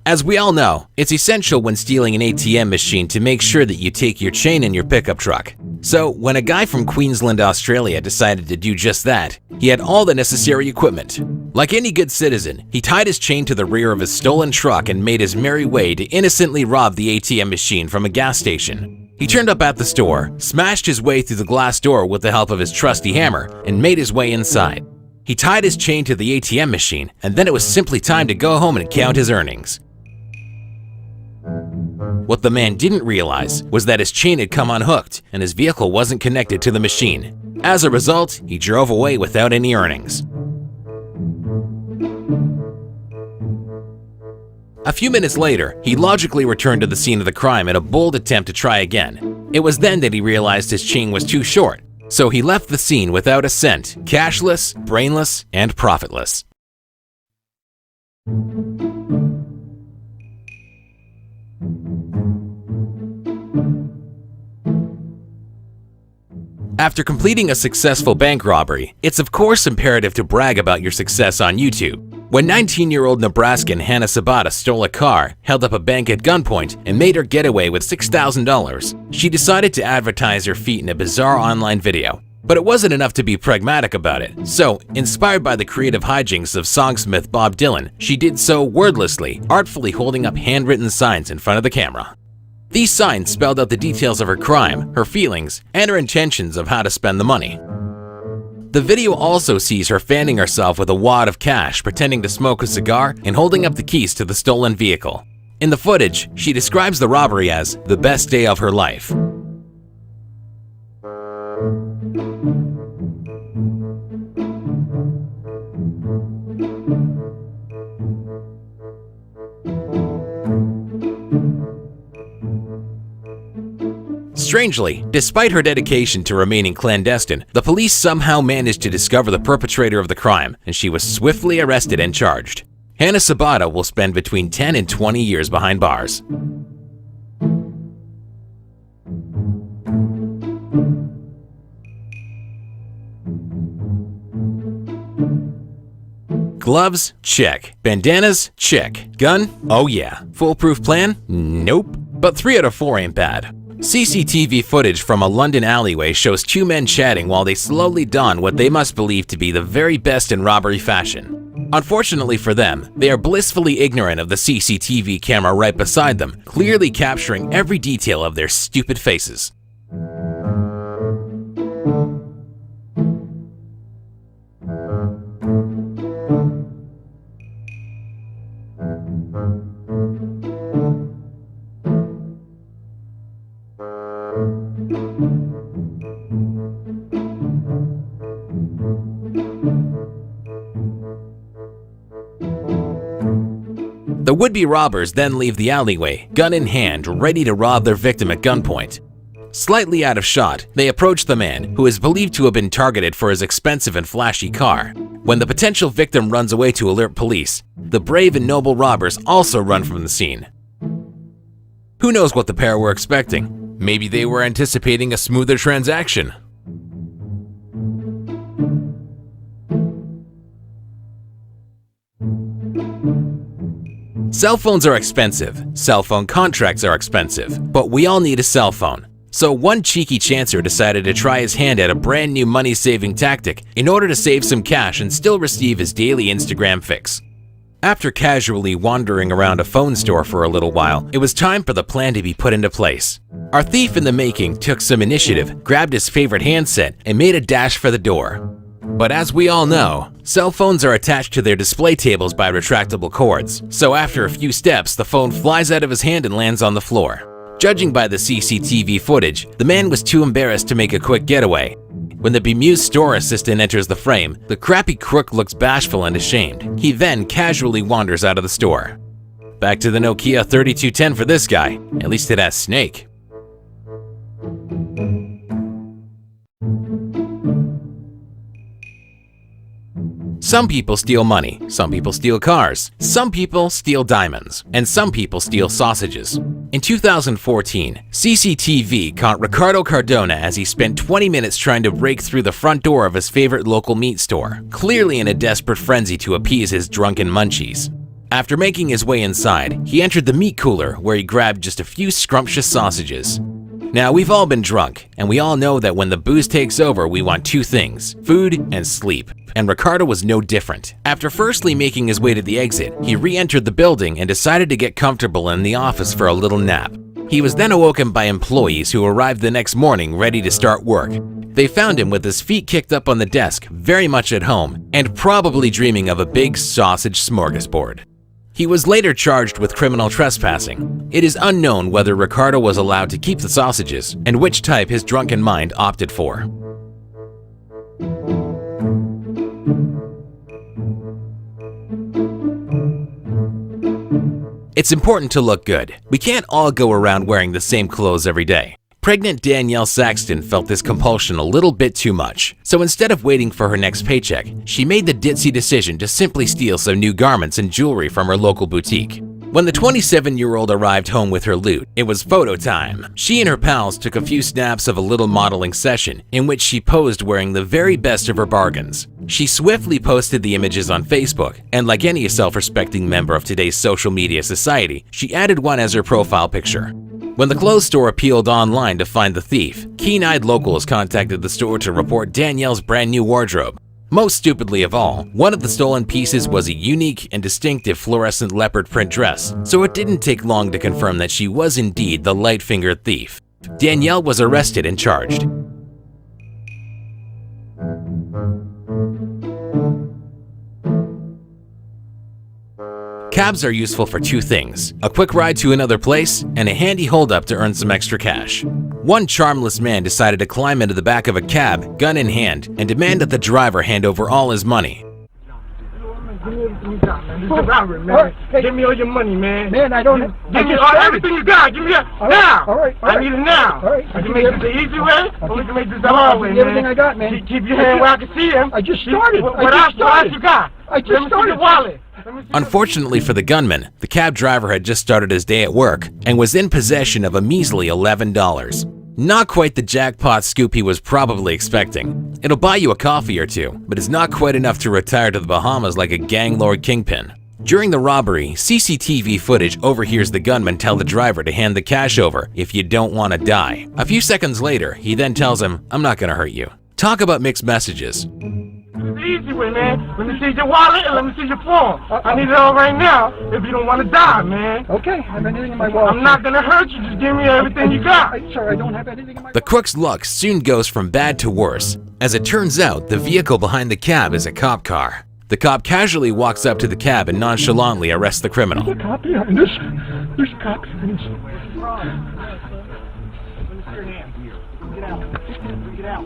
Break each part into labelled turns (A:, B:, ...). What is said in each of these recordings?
A: As we all know, it's essential when stealing an ATM machine to make sure that you take your chain in your pickup truck. So, when a guy from Queensland, Australia decided to do just that, he had all the necessary equipment. Like any good citizen, he tied his chain to the rear of his stolen truck and made his merry way to innocently rob the ATM machine from a gas station. He turned up at the store, smashed his way through the glass door with the help of his trusty hammer, and made his way inside. He tied his chain to the ATM machine, and then it was simply time to go home and count his earnings. What the man didn't realize was that his chain had come unhooked and his vehicle wasn't connected to the machine. As a result, he drove away without any earnings. A few minutes later, he logically returned to the scene of the crime in a bold attempt to try again. It was then that he realized his chain was too short, so he left the scene without a cent, cashless, brainless, and profitless. After completing a successful bank robbery, it's of course imperative to brag about your success on YouTube. When 19-year-old Nebraskan Hannah Sabata stole a car, held up a bank at gunpoint, and made her getaway with $6,000, she decided to advertise her feat in a bizarre online video. But it wasn't enough to be pragmatic about it, so, inspired by the creative hijinks of songsmith Bob Dylan, she did so wordlessly, artfully holding up handwritten signs in front of the camera. These signs spelled out the details of her crime, her feelings, and her intentions of how to spend the money. The video also sees her fanning herself with a wad of cash, pretending to smoke a cigar, and holding up the keys to the stolen vehicle. In the footage, she describes the robbery as the best day of her life. Strangely, despite her dedication to remaining clandestine, the police somehow managed to discover the perpetrator of the crime, and she was swiftly arrested and charged. Hannah Sabata will spend between 10 and 20 years behind bars. Gloves? Check. Bandanas? Check. Gun? Oh yeah. Foolproof plan? Nope. But 3 out of 4 ain't bad. CCTV footage from a London alleyway shows 2 men chatting while they slowly don what they must believe to be the very best in robbery fashion. Unfortunately for them, they are blissfully ignorant of the CCTV camera right beside them, clearly capturing every detail of their stupid faces. The would-be robbers then leave the alleyway, gun in hand, ready to rob their victim at gunpoint. Slightly out of shot, they approach the man, who is believed to have been targeted for his expensive and flashy car. When the potential victim runs away to alert police, the brave and noble robbers also run from the scene. Who knows what the pair were expecting? Maybe they were anticipating a smoother transaction. Cell phones are expensive, cell phone contracts are expensive, but we all need a cell phone. So one cheeky chancer decided to try his hand at a brand new money-saving tactic in order to save some cash and still receive his daily Instagram fix. After casually wandering around a phone store for a little while, it was time for the plan to be put into place. Our thief in the making took some initiative, grabbed his favorite handset, and made a dash for the door. But as we all know, cell phones are attached to their display tables by retractable cords, so after a few steps, the phone flies out of his hand and lands on the floor. Judging by the CCTV footage, the man was too embarrassed to make a quick getaway. When the bemused store assistant enters the frame, the crappy crook looks bashful and ashamed. He then casually wanders out of the store. Back to the Nokia 3210 for this guy. At least it has Snake. Some people steal money, some people steal cars, some people steal diamonds, and some people steal sausages. In 2014, CCTV caught Ricardo Cardona as he spent 20 minutes trying to break through the front door of his favorite local meat store, clearly in a desperate frenzy to appease his drunken munchies. After making his way inside, he entered the meat cooler where he grabbed just a few scrumptious sausages. Now, we've all been drunk, and we all know that when the booze takes over, we want two things: food and sleep. And Ricardo was no different. After firstly making his way to the exit, he re-entered the building and decided to get comfortable in the office for a little nap. He was then awoken by employees who arrived the next morning ready to start work. They found him with his feet kicked up on the desk, very much at home, and probably dreaming of a big sausage smorgasbord. He was later charged with criminal trespassing. It is unknown whether Ricardo was allowed to keep the sausages and which type his drunken mind opted for. It's important to look good. We can't all go around wearing the same clothes every day. Pregnant Danielle Saxton felt this compulsion a little bit too much, so instead of waiting for her next paycheck, she made the ditzy decision to simply steal some new garments and jewelry from her local boutique. When the 27-year-old arrived home with her loot, it was photo time. She and her pals took a few snaps of a little modeling session in which she posed wearing the very best of her bargains. She swiftly posted the images on Facebook, and like any self-respecting member of today's social media society, she added one as her profile picture. When the clothes store appealed online to find the thief, keen-eyed locals contacted the store to report Danielle's brand new wardrobe. Most stupidly of all, one of the stolen pieces was a unique and distinctive fluorescent leopard print dress, so it didn't take long to confirm that she was indeed the light-fingered thief. Danielle was arrested and charged. Cabs are useful for two things: a quick ride to another place and a handy hold-up to earn some extra cash. One charmless man decided to climb into the back of a cab, gun in hand, and demand that the driver hand over all his money.
B: Give me everything you got, man. This is a robbery, man. Hey, give me all your money, man.
C: Man, I don't.
B: Give me everything you got. Give me it now.
C: All right.
B: I need it now.
C: All right.
B: I can make this the easy way, or we can make this the hard way, man.
C: Everything I got, man.
B: Keep your hand where I can see him.
C: I just started.
B: What else you got?
C: I just started.
B: Let me see your wallet.
A: Unfortunately for the gunman, the cab driver had just started his day at work and was in possession of a measly $11. Not quite the jackpot scoop he was probably expecting. It'll buy you a coffee or two, but it's not quite enough to retire to the Bahamas like a gang lord kingpin. During the robbery, CCTV footage overhears the gunman tell the driver to hand the cash over if you don't want to die. A few seconds later, he then tells him, "I'm not gonna hurt you." Talk about mixed messages.
B: It's the easy way, man. Let me see your wallet and let me see your phone. I need it all right now if you don't want to die, man.
C: Okay, I have anything in my wallet.
B: I'm not gonna hurt you. Just give me everything you got.
C: Sir, I don't have anything in my.
A: The crook's luck soon goes from bad to worse. As it turns out, the vehicle behind the cab is a cop car. The cop casually walks up to the cab and nonchalantly arrests the criminal.
C: There's a cop behind this. There's a cop behind this. Get out. Get out.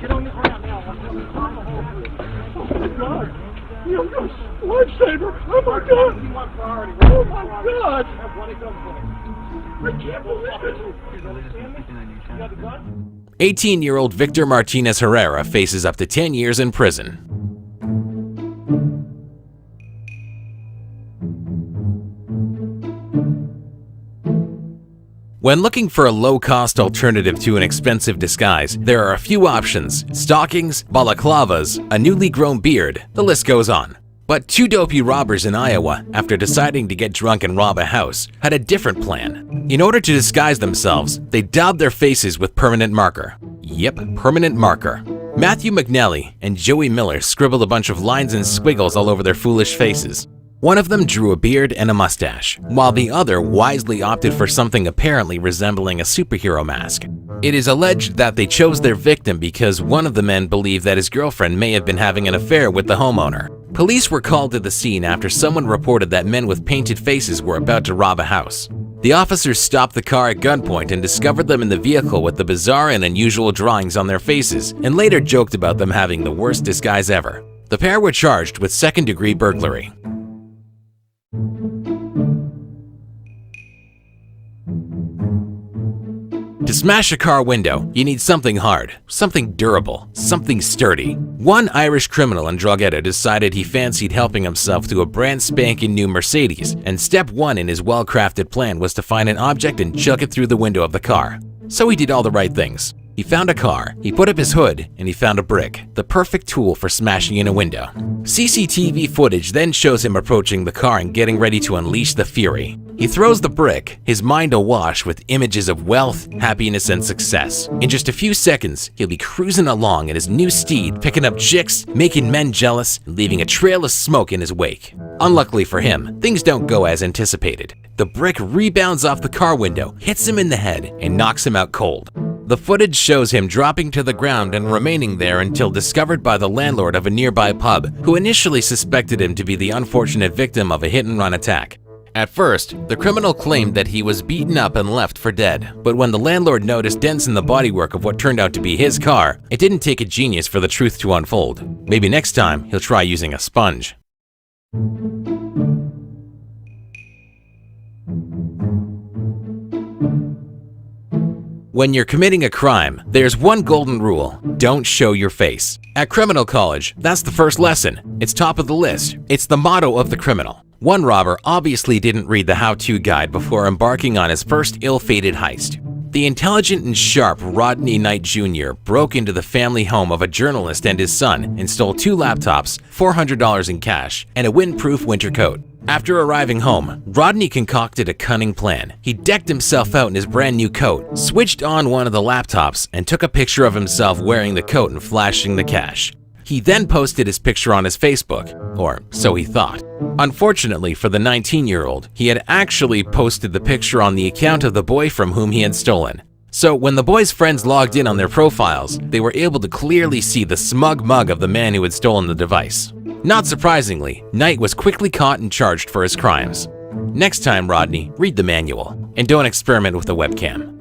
C: Get on the ground now. Oh my God! You're a lifesaver! Oh my God! Oh my God! I can't believe it!
A: 18-year-old Victor Martinez Herrera faces up to 10 years in prison. When looking for a low-cost alternative to an expensive disguise, there are a few options: stockings, balaclavas, a newly grown beard, the list goes on. But two dopey robbers in Iowa, after deciding to get drunk and rob a house, had a different plan. In order to disguise themselves, they daubed their faces with permanent marker. Yep, permanent marker. Matthew McNally and Joey Miller scribbled a bunch of lines and squiggles all over their foolish faces. One of them drew a beard and a mustache, while the other wisely opted for something apparently resembling a superhero mask. It is alleged that they chose their victim because one of the men believed that his girlfriend may have been having an affair with the homeowner. Police were called to the scene after someone reported that men with painted faces were about to rob a house. The officers stopped the car at gunpoint and discovered them in the vehicle with the bizarre and unusual drawings on their faces, and later joked about them having the worst disguise ever. The pair were charged with second-degree burglary. To smash a car window, you need something hard, something durable, something sturdy. One Irish criminal and drug addict decided he fancied helping himself to a brand spanking new Mercedes, and step one in his well-crafted plan was to find an object and chuck it through the window of the car. So he did all the right things. He found a car, he put up his hood, and he found a brick, the perfect tool for smashing in a window. CCTV footage then shows him approaching the car and getting ready to unleash the fury. He throws the brick, his mind awash with images of wealth, happiness, and success. In just a few seconds, he'll be cruising along in his new steed, picking up chicks, making men jealous, and leaving a trail of smoke in his wake. Unluckily for him, things don't go as anticipated. The brick rebounds off the car window, hits him in the head, and knocks him out cold. The footage shows him dropping to the ground and remaining there until discovered by the landlord of a nearby pub, who initially suspected him to be the unfortunate victim of a hit-and-run attack. At first, the criminal claimed that he was beaten up and left for dead, but when the landlord noticed dents in the bodywork of what turned out to be his car, it didn't take a genius for the truth to unfold. Maybe next time he'll try using a sponge. When you're committing a crime, there's one golden rule: don't show your face. At criminal college, that's the first lesson. It's top of the list. It's the motto of the criminal. One robber obviously didn't read the how-to guide before embarking on his first ill-fated heist. The intelligent and sharp Rodney Knight Jr. broke into the family home of a journalist and his son and stole 2 laptops, $400 in cash, and a windproof winter coat. After arriving home, Rodney concocted a cunning plan. He decked himself out in his brand new coat, switched on one of the laptops, and took a picture of himself wearing the coat and flashing the cash. He then posted his picture on his Facebook, or so he thought. Unfortunately for the 19-year-old, he had actually posted the picture on the account of the boy from whom he had stolen. So when the boy's friends logged in on their profiles, they were able to clearly see the smug mug of the man who had stolen the device. Not surprisingly, Knight was quickly caught and charged for his crimes. Next time, Rodney, read the manual, and don't experiment with a webcam.